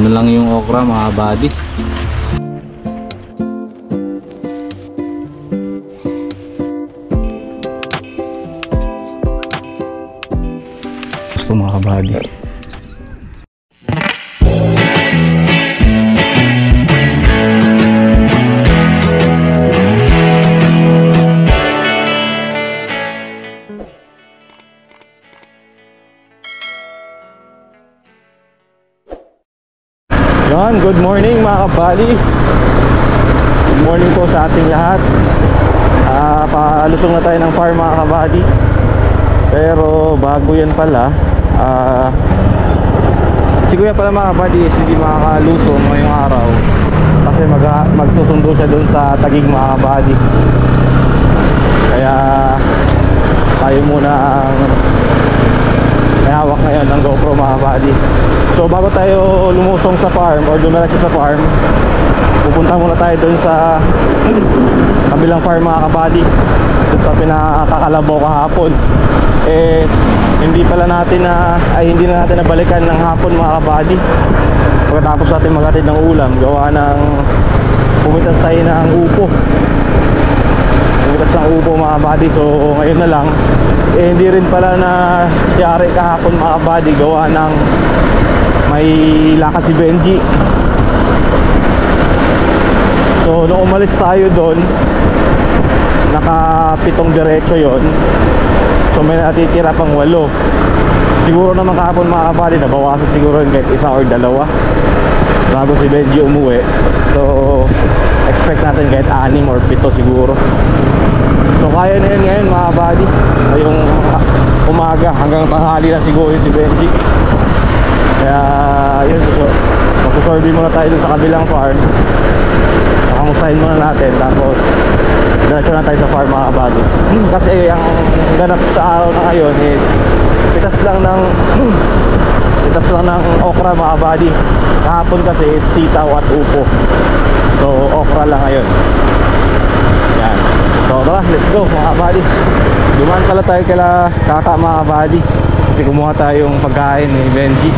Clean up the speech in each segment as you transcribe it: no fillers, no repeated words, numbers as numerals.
na lang yung okra mga buddy. Gusto mga buddy. Good morning mga kabali. Good morning po sa ating lahat. Palusong na tayo ng farm mga kabali. Pero bago yan pala, si kuya pala mga kabali is hindi makakalusong ngayong araw kasi magsusundo siya dun sa Taguig mga kabali. Kaya tayo muna ang may hawak ngayon ng GoPro mga kabali. So bago tayo lumusong sa farm or dumiretso sa farm, pupunta muna tayo dun sa kabilang farm mga kabali, dun sa pinakakalabaw kahapon. Hindi na natin nabalikan ng hapon mga kabali. Pagkatapos natin maghatid ng ulam, gawa ng pumitas tayo ng upo. Pumitas ng upo mga kabali. So ngayon na lang, hindi rin pala na yari kahapon mga kabali, gawa ng may lakad si Benji. So nung umalis tayo doon, nakapitong diretso yon. So may natitira pang 8. Siguro naman kahapon mga kabali, nabawasan siguro kahit 1 or 2 bago si Benji umuwi. So expect natin kahit 6 or 7 siguro. So kaya na yun ngayon mga kabali, ngayong umaga hanggang tanghali na siguro si Benji. Kaya yun, magsusorby muna tayo dun sa kabilang farm. Nakamustahin muna natin, tapos diretso na tayo sa farm mga kabali. Kasi ang ganap sa araw na ngayon is pitas lang ng okra mga kabali. Kahapon kasi is sitaw at upo. So okra lang ngayon. Yan. So tara, let's go mga kabali. Dumaan pala tayo kala kaka mga kabali, kasi kumuha tayong pagkain ni Benji.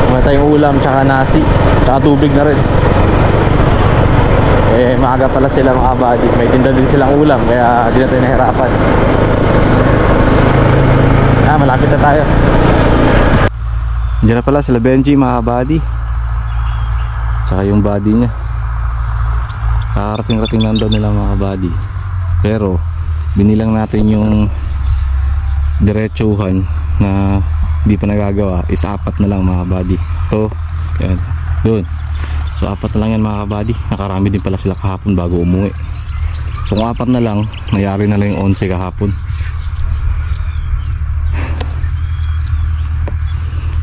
Kumuha tayong ulam, tsaka nasi, tsaka tubig na rin. Maaga pala sila mga kabali. May tinda din silang ulam, kaya di na tayo nahirapan. Malapit na tayo. Diyan na pala sila Benji mga kabali, tsaka yung body niya. Kakarating-rating lang daw nila mga kabali. Pero binilang natin yung diretsuhan na hindi pa nagagawa is 4 na lang mga kabali. So yan, doon. So 4 na lang yan mga kabali. Nakarami din pala sila kahapon bago umuwi. So kung 4 na lang, nangyari na lang yung 11 kahapon.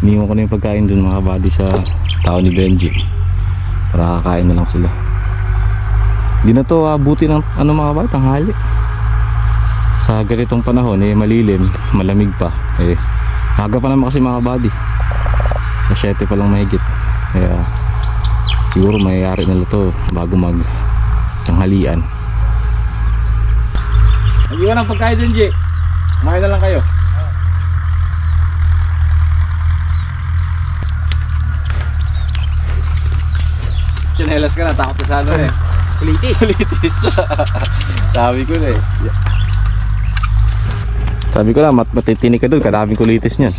Iniwan ko na yung pagkain dun mga kabali sa tao ni Benji para kakain na lang sila. Hindi na to abuti ng mga kabali, tanghali. Sa ganitong panahon malilim, malamig pa. Aga pa naman kasi mga kabali, 7 pa lang mahigit. Kaya siguro mayayari nila to bago mag tanghalian. Nag-iwan ang pagkain din, G. Kumain na lang kayo. Chinelas ka na, takot sa ano eh. Kulitis. Sabi ko na eh. Sabi ko na, matitinig ka doon, kadaming kulitis niyan.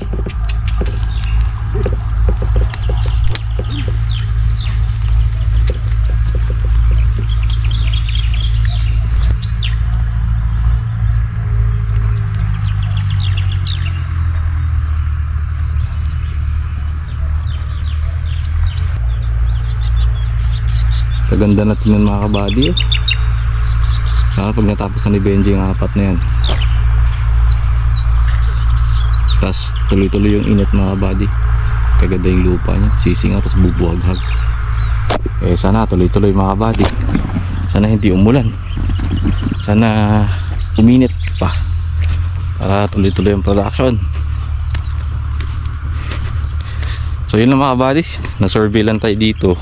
Kaganda na tingnan mga kabady. Sana pag natapos na ni Benji yung 4 na yan, tapos tuloy-tuloy yung init mga kabady. Kaganda yung lupa niya, sisingaw tapos bubuhaghag. Sana tuloy-tuloy mga kabady. Sana hindi umulan, sana uminit pa para tuloy-tuloy yung production. So yun lang mga kabady, na-survey lang tayo dito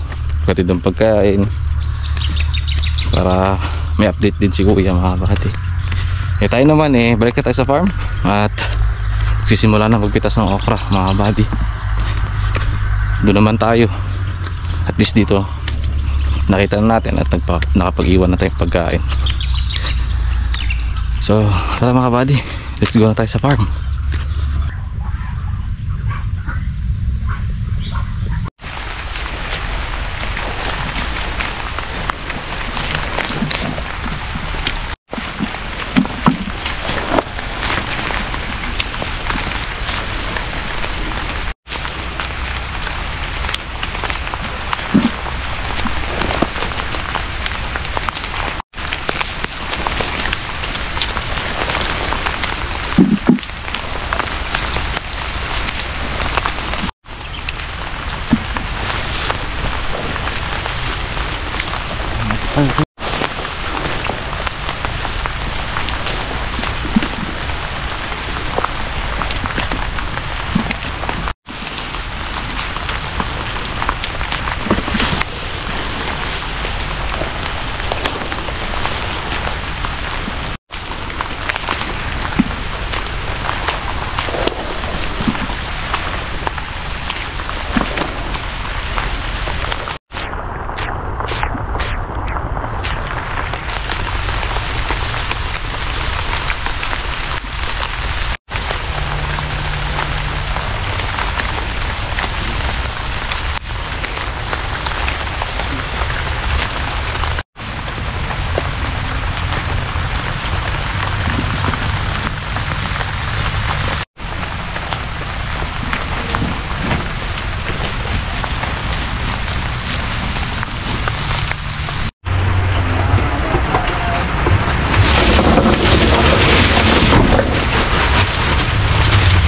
katid ng pagkain para may update din si kuya mga kabady. Tayo naman balik na tayo sa farm at magsisimula na magpitas ng okra mga kabady. doon naman tayo. At least dito nakita na natin at nakapag-iwan na tayong pagkain. So tara mga buddy, let's go na tayo sa farm.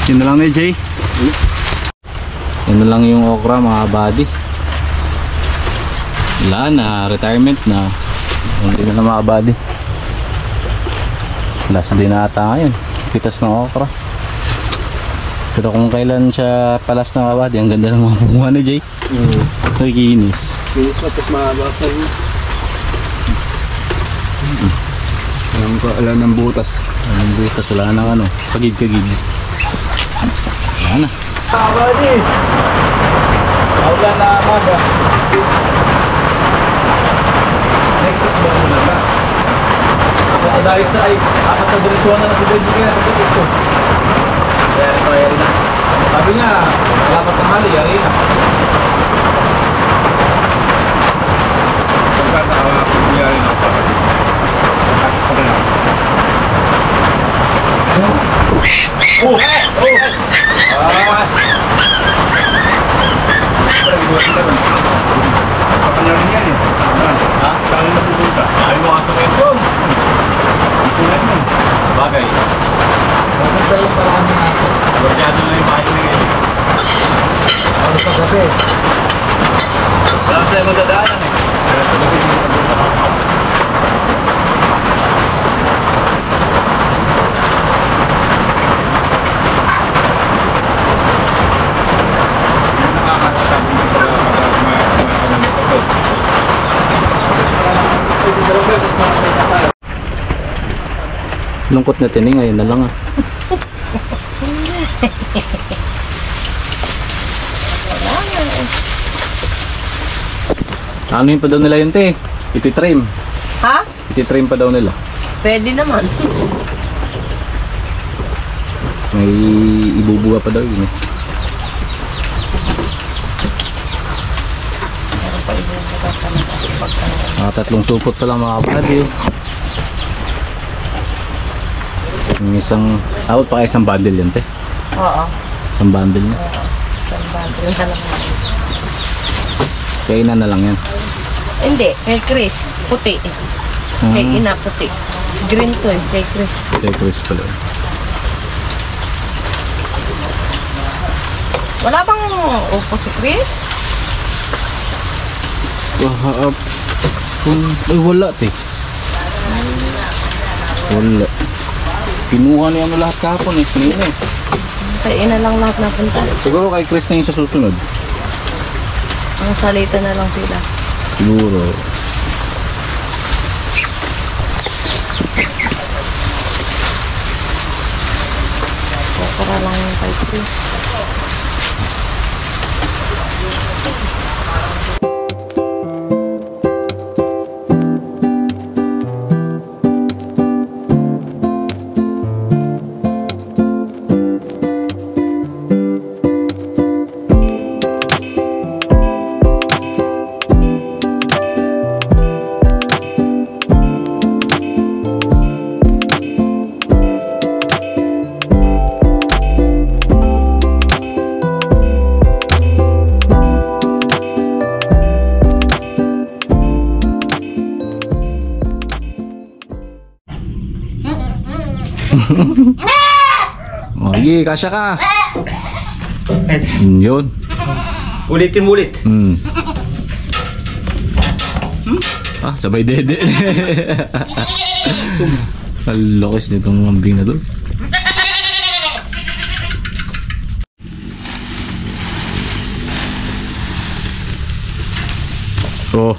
Yun na lang na Jay. Yun na lang yung okra mga buddy. Wala na, retirement na. Hindi na mga buddy. Last day na ata ngayon. Pitas ng okra. Pero kung kailan siya palas na mga buddy, ang ganda ng mga bunga ni Jay. Ito kinis. Kinis pa, tapos mahaba pa rin. Alam ng butas. Ang butas, wala nang ano, pagid-kagid. Wala na. Buddy! Wala na maga. Next week ba muna ba? Ako adayos na ay apat na direksyon na si Benji kaya sa ito. Kaya ito ay na. Sabi niya, dapat na mali, yari na. Pagkatawa ako, yari na pa. Oh! Oh! Kapanyarin yan eh. Ha? Saan na pupunta? Ay mo asok ito. Isulat mo. Bagay. Bakit tayo parami natin? Gorjado na yung bahay na ngayon. Ano sa gabi? Saan tayo magdadaanan eh? Kaya sa gabi hindi na pupunta. Lungkot na tining, ngayon na lang ah. Ano yun pa daw nila yun te? Iti-trim. Ha? Iti-trim pa daw nila. Pwede naman. May ibubuga pa daw yun eh. Tatlong supot pa lang mga buddy. Yung isang, awat pa isang bundle yan te. Oo. Isang bundle niya. Isang bundle na lang. Kaya ina na lang yan. Hindi, kay Chris. Puti. Kay ina, puti. Green to eh, kay Chris. Kay Chris pala. Wala bang upo si Chris? Ay wala te. Wala. Kinuha niya mo lahat kahapon eh. Kanina eh. Kay ina lang lahat napunta. Siguro kay Chris na yung sa susunod. Ang salita na lang sila. Siguro. Para lang yung kay Chris. Oh, sige, kasya ka. Yun. Ulitin mo ulit. Ah, sabay dede. Ang lokis nitong mambing na doon. Oh.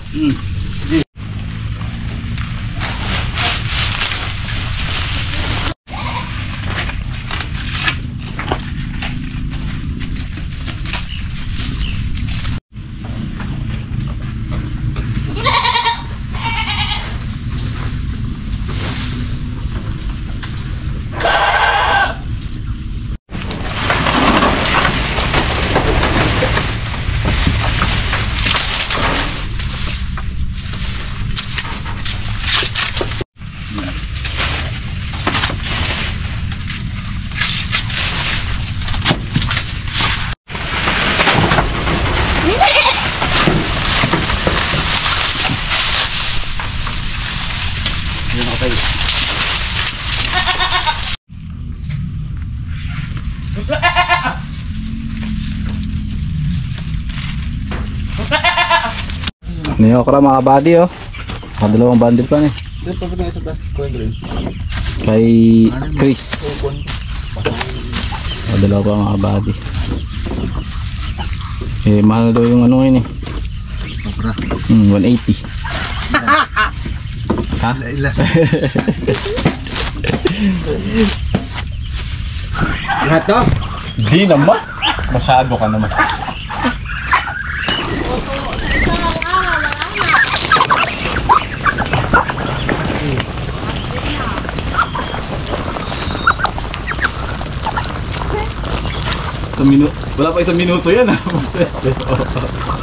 Niyokra mga buddy oh. Dalawang bundle pa ni. Kay Chris. Dalawa pa mga buddy. Eh mahal daw yung ano ngayon eh. 180. Ha? Lahat to? Di naman. Masyado ka naman. Wala pa isang minuto yan ah.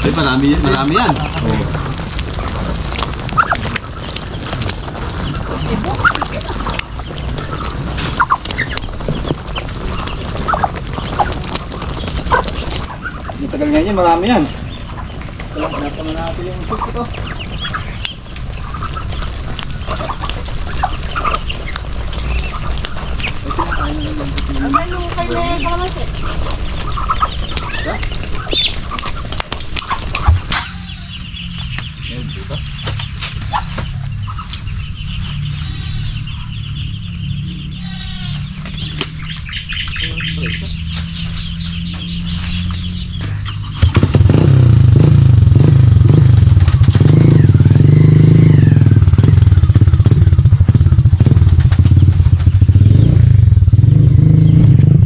Marami yan. Matagal nga yan, marami yan. Hanap naman natin yung soup ito.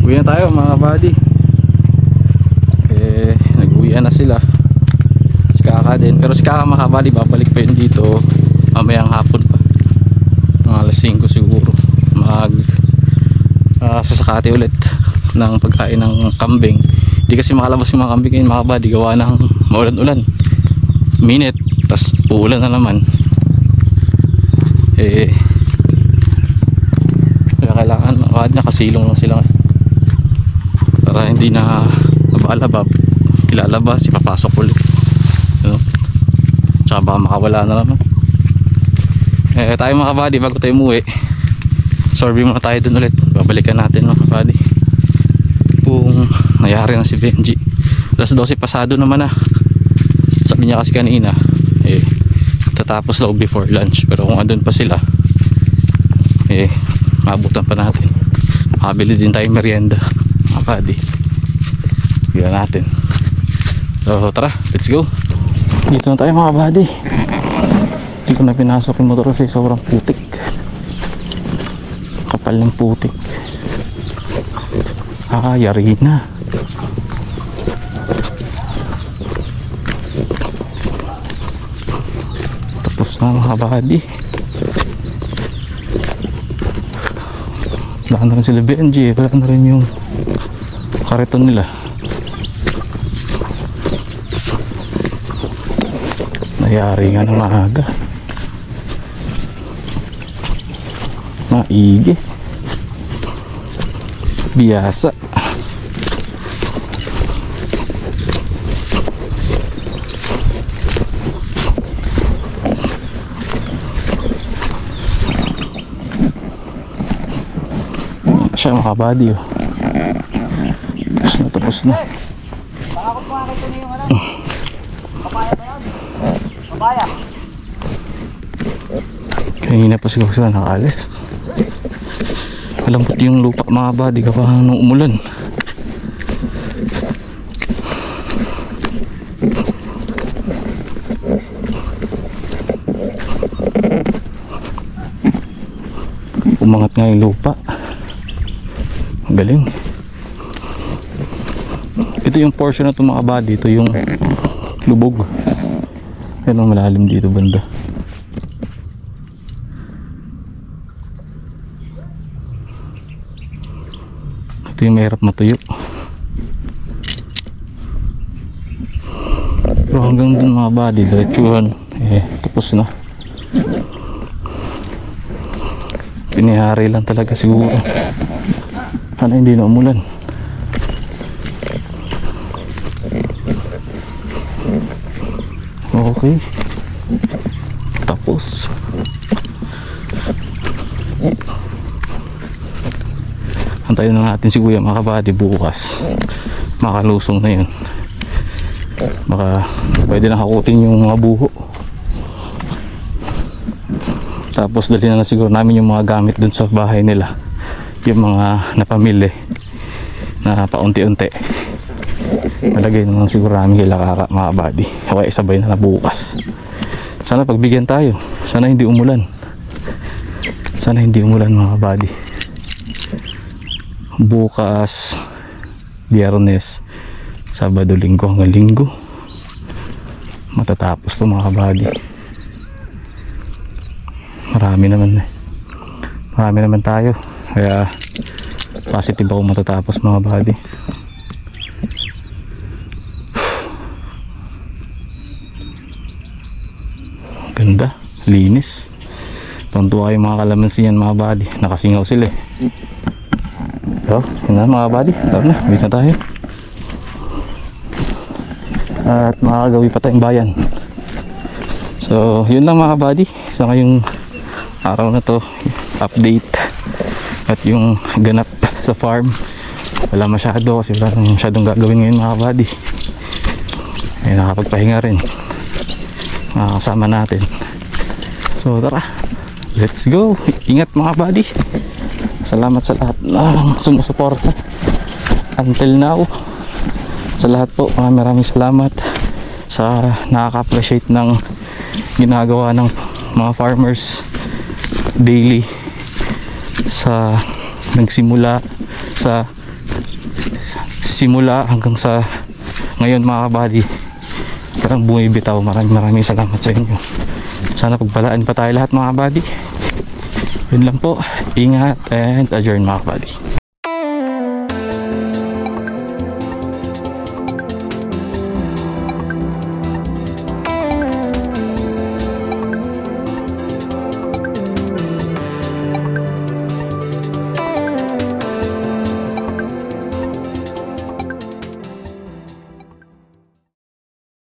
Uwi na tayo mga buddy. Eh, nag-uwian na sila. Si Kaka din. Pero si Kaka mga buddy, babalik pa yun dito mamayang hapon pa. Mga alas 5 siguro. Sasakati ulit ng pagkain ng kambing. Hindi kasi makalabas yung mga kambing ngayon mga buddy. Gawa ng maulan-ulan. Minute. Tapos uulan na naman. Eh, kailangan mga buddy, nakasilong lang sila para hindi na nabalabab, ilalabas, ipapasok ulit, tsaka baka makawala na naman. Eh tayo mga buddy, bago tayo umuwi, sorby muna tayo dun ulit, babalikan natin mga buddy kung nangyari na si Benji. Alas 12 pasado naman na, sabi niya kasi kanina eh tatapos daw before lunch, pero kung andun pa sila eh maabutan pa natin, makabili din tayo merienda mga buddy. Bigyan natin. So tara, let's go. Dito na tayo mga buddy. Hindi ko na pinasok yung motor kasi sobrang putik. Kapal ng putik. Yari na. na mga kabady. Wala na rin sila BNG, wala na rin yung kariton nila. Nayari nga ng maaga. Maigi. Biyasa. Siya mga kabady, oh. Tapos na. Bakit makakita niyo yung ano? Papaya ba yan? Papaya. Kanina pa siguro sila nakaalis. Malambot yung lupa mga kabady kapag nung umulan. Umangat nga yung lupa. Ang galing. Ito yung portion na ito mga kabady. Ito yung lubog. Yan ang malalim dito banda. Ito yung mahirap matuyo. Pero hanggang dun mga kabady, diretsuhan. Tapos na. Pinihari lang talaga siguro. Sana hindi na umulan. Okay. Tapos. Antayin na natin si Kuya mga kabady bukas. Makalusong na yun. Baka pwede na hakutin yung mga buho. Tapos dali na siguro namin yung mga gamit dun sa bahay nila. Yung mga napamili na paunti-unti. Malagay naman siguro namin kila mga kabady. Okay, sabay na bukas. Sana pagbigyan tayo. Sana hindi umulan. Sana hindi umulan mga kabady. Bukas, Biyernes, Sabado, Linggo hanggang Linggo matatapos to mga kabady. Marami naman tayo. Kaya positive ako matatapos mga kabady. Ganda, linis. Tuntua yung mga kalamansi yan mga kabady. Nakasingaw sila eh. So, yun na mga kabady. Tara na, wait na tayo. At makakagawi pa tayong bayan. So, yun lang mga kabady. Sa ngayong araw na to, update at yung ganap sa farm. Wala masyado kasi wala masyadong gagawin ngayon mga kabady. Ay nakapagpahinga rin mga kasama natin. So tara, let's go. Ingat mga kabady. Salamat sa lahat ng sumusuporta until now. Sa lahat po, maraming salamat sa nakaka-appreciate ng ginagawa ng mga farmers daily sa nagsimula sa simula hanggang sa ngayon mga kabady. Parang bumibitaw. Maraming salamat sa inyo. Sana pagpalaan pa tayo lahat mga kabady. Yun lang po. Ingat and adjourn mga kabady.